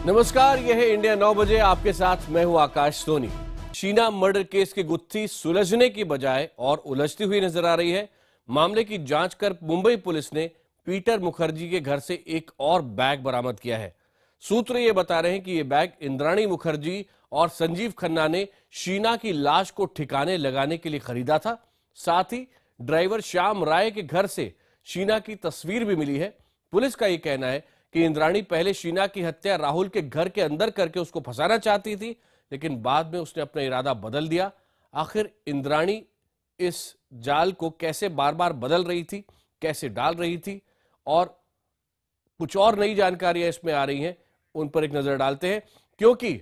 नमस्कार, यह है इंडिया 9 बजे। आपके साथ मैं हूं आकाश सोनी। शीना मर्डर केस की गुत्थी सुलझने की बजाय और उलझती हुई नजर आ रही है। मामले की जांच कर मुंबई पुलिस ने पीटर मुखर्जी के घर से एक और बैग बरामद किया है। सूत्र ये बता रहे हैं कि यह बैग इंद्राणी मुखर्जी और संजीव खन्ना ने शीना की लाश को ठिकाने लगाने के लिए खरीदा था। साथ ही ड्राइवर श्याम राय के घर से शीना की तस्वीर भी मिली है। पुलिस का यह कहना है कि इंद्राणी पहले शीना की हत्या राहुल के घर के अंदर करके उसको फंसाना चाहती थी, लेकिन बाद में उसने अपना इरादा बदल दिया। आखिर इंद्राणी इस जाल को कैसे बार बार बदल रही थी, कैसे डाल रही थी, और कुछ और नई जानकारियां इसमें आ रही हैं, उन पर एक नजर डालते हैं। क्योंकि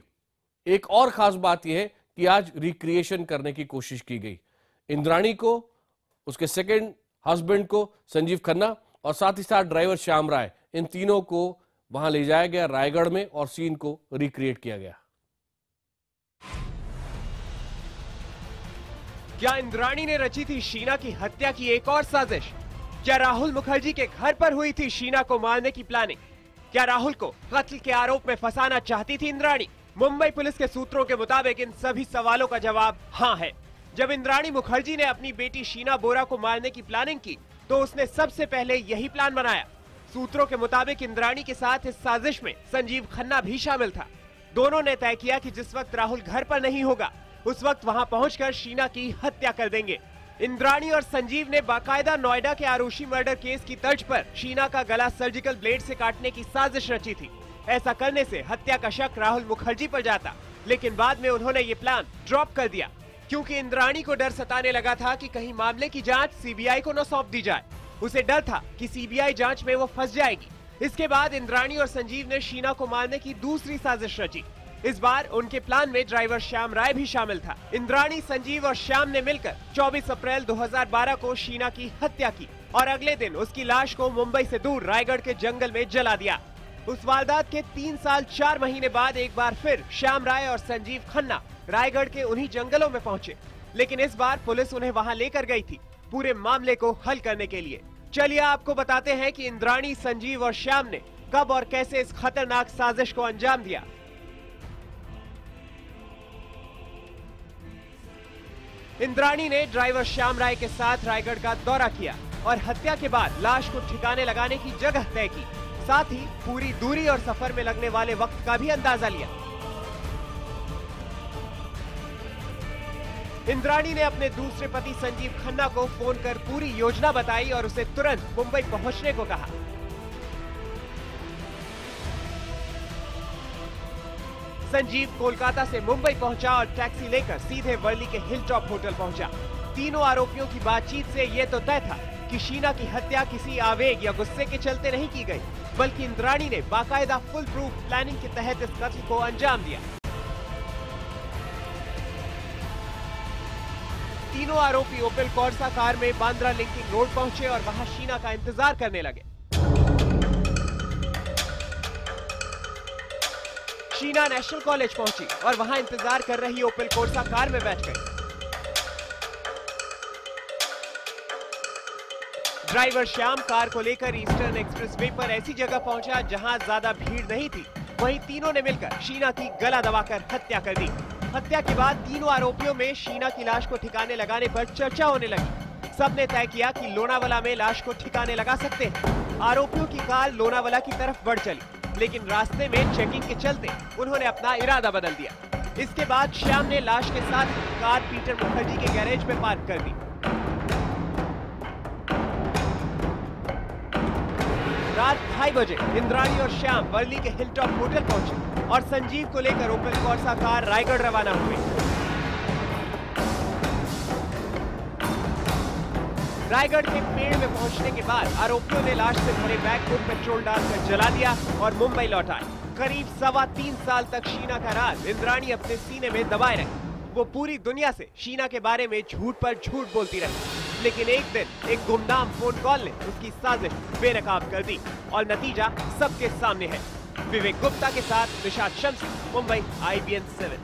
एक और खास बात यह है कि आज रिक्रिएशन करने की कोशिश की गई। इंद्राणी को, उसके सेकंड हस्बैंड को संजीव खन्ना, और साथ ही साथ ड्राइवर श्याम राय, इन तीनों को वहां ले जाया गया रायगढ़ में और सीन को रिक्रिएट किया गया। क्या इंद्राणी ने रची थी शीना की हत्या की एक और साजिश? क्या राहुल मुखर्जी के घर पर हुई थी शीना को मारने की प्लानिंग? क्या राहुल को कत्ल के आरोप में फंसाना चाहती थी इंद्राणी? मुंबई पुलिस के सूत्रों के मुताबिक इन सभी सवालों का जवाब हाँ है। जब इंद्राणी मुखर्जी ने अपनी बेटी शीना बोरा को मारने की प्लानिंग की तो उसने सबसे पहले यही प्लान बनाया। सूत्रों के मुताबिक इंद्राणी के साथ इस साजिश में संजीव खन्ना भी शामिल था। दोनों ने तय किया कि जिस वक्त राहुल घर पर नहीं होगा उस वक्त वहां पहुंचकर शीना की हत्या कर देंगे। इंद्राणी और संजीव ने बाकायदा नोएडा के आरुषि मर्डर केस की तर्ज पर शीना का गला सर्जिकल ब्लेड से काटने की साजिश रची थी। ऐसा करने से हत्या का शक राहुल मुखर्जी पर जाता, लेकिन बाद में उन्होंने ये प्लान ड्रॉप कर दिया क्योंकि इंद्राणी को डर सताने लगा था कि कहीं मामले की जांच सीबीआई को न सौंप दी जाए। उसे डर था कि सीबीआई जांच में वो फंस जाएगी। इसके बाद इंद्राणी और संजीव ने शीना को मारने की दूसरी साजिश रची। इस बार उनके प्लान में ड्राइवर श्याम राय भी शामिल था। इंद्राणी, संजीव और श्याम ने मिलकर 24 अप्रैल 2012 को शीना की हत्या की और अगले दिन उसकी लाश को मुंबई से दूर रायगढ़ के जंगल में जला दिया। उस वारदात के 3 साल 4 महीने बाद एक बार फिर श्याम राय और संजीव खन्ना रायगढ़ के उन्हीं जंगलों में पहुंचे, लेकिन इस बार पुलिस उन्हें वहां लेकर गई थी पूरे मामले को हल करने के लिए। चलिए आपको बताते हैं कि इंद्राणी, संजीव और श्याम ने कब और कैसे इस खतरनाक साजिश को अंजाम दिया। इंद्राणी ने ड्राइवर श्याम राय के साथ रायगढ़ का दौरा किया और हत्या के बाद लाश को ठिकाने लगाने की जगह तय की। साथ ही पूरी दूरी और सफर में लगने वाले वक्त का भी अंदाजा लिया। इंद्राणी ने अपने दूसरे पति संजीव खन्ना को फोन कर पूरी योजना बताई और उसे तुरंत मुंबई पहुंचने को कहा। संजीव कोलकाता से मुंबई पहुंचा और टैक्सी लेकर सीधे वर्ली के हिल टॉप होटल पहुंचा। तीनों आरोपियों की बातचीत से यह तो तय था कि शीना की हत्या किसी आवेग या गुस्से के चलते नहीं की गई, बल्कि इंद्राणी ने बाकायदा फुल प्रूफ प्लानिंग के तहत इस कत्ल को अंजाम दिया। तीनों आरोपी ओपेल कॉर्सा कार में बांद्रा लिंकिंग रोड पहुंचे और वहां शीना का इंतजार करने लगे। शीना नेशनल कॉलेज पहुंची और वहां इंतजार कर रही ओपेल कॉर्सा कार में बैठ गई। ड्राइवर श्याम कार को लेकर ईस्टर्न एक्सप्रेसवे पर ऐसी जगह पहुंचा जहां ज्यादा भीड़ नहीं थी। वहीं तीनों ने मिलकर शीना की गला दबाकर हत्या कर दी। हत्या के बाद तीनों आरोपियों में शीना की लाश को ठिकाने लगाने पर चर्चा होने लगी। सबने तय किया कि लोनावाला में लाश को ठिकाने लगा सकते हैं। आरोपियों की कार लोनावाला की तरफ बढ़ चली, लेकिन रास्ते में चेकिंग के चलते उन्होंने अपना इरादा बदल दिया। इसके बाद श्याम ने लाश के साथ कार पीटर मुखर्जी के गैरेज में पार्क कर दी। रात 2:30 बजे इंद्राणी और श्याम वर्ली के हिल टॉप होटल पहुंचे और संजीव को लेकर ओपेल कॉर्सा कार रायगढ़ रवाना हुई। रायगढ़ के पेड़ में पहुंचने के बाद आरोपियों ने लाश से भरे बैग को पेट्रोल डालकर जला दिया और मुंबई लौट आए। करीब 3.25 साल तक शीना का राज इंद्राणी अपने सीने में दबाए रही। वो पूरी दुनिया से शीना के बारे में झूठ पर झूठ बोलती रही, लेकिन एक दिन एक गुमनाम फोन कॉल ने उसकी साजिश बेनकाब कर दी और नतीजा सबके सामने है। विवेक गुप्ता के साथ निशात शम्सी, मुंबई, IBN 7।